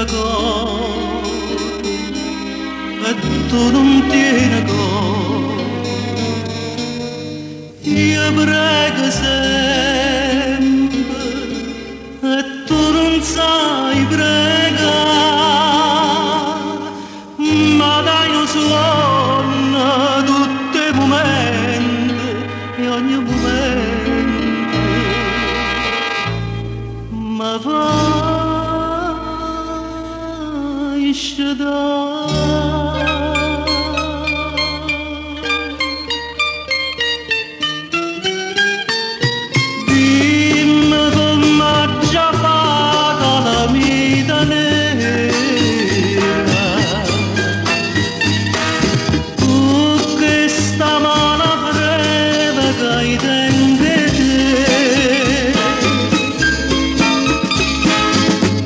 conto e tu non tieni conto. Io prego sempre e tu non sai pregare, ma dai un suono tutti i momenti e ogni momento. Ma vai scegliere. Dimmi come già fatta la vita nera, tu che sta mano breve che hai dentro te.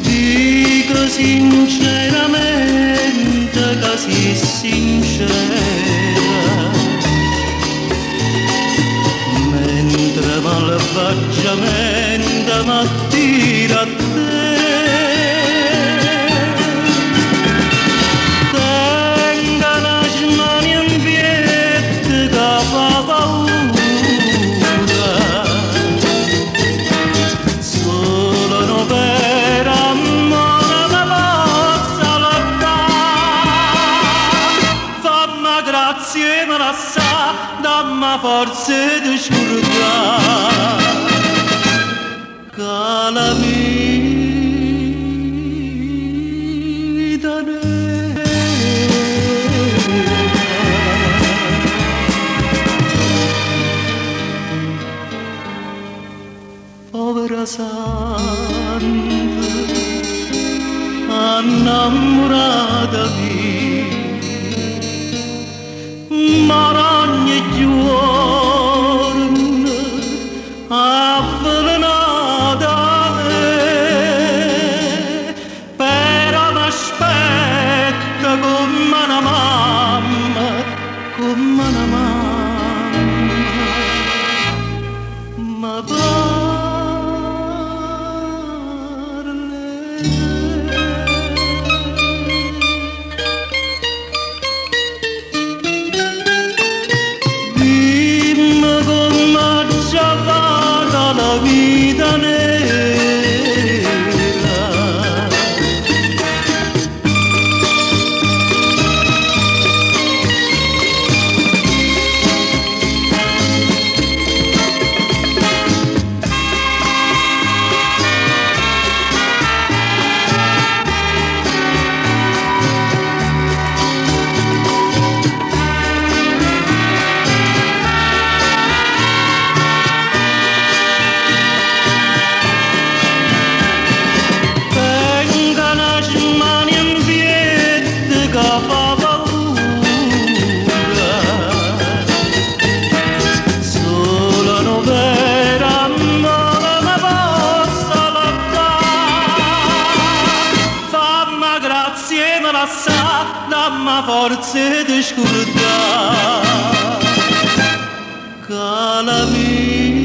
Dico sinceramente che sei sincera, mentre malvagiamente m'attira a te. Tenga una mano in piedi che fa paura, solo no per amore mi possa lottare. Fammi grazie e me la sa, dammi forza di scordare che la vita nera. Povera santa, innamorata mia, ma ogni giorno avvelenata me, però m'aspetta come una mamma, come una mamma. Ma dimmi come già vada la vita nera. Assieme la sa, dammi forza di scordare che la vita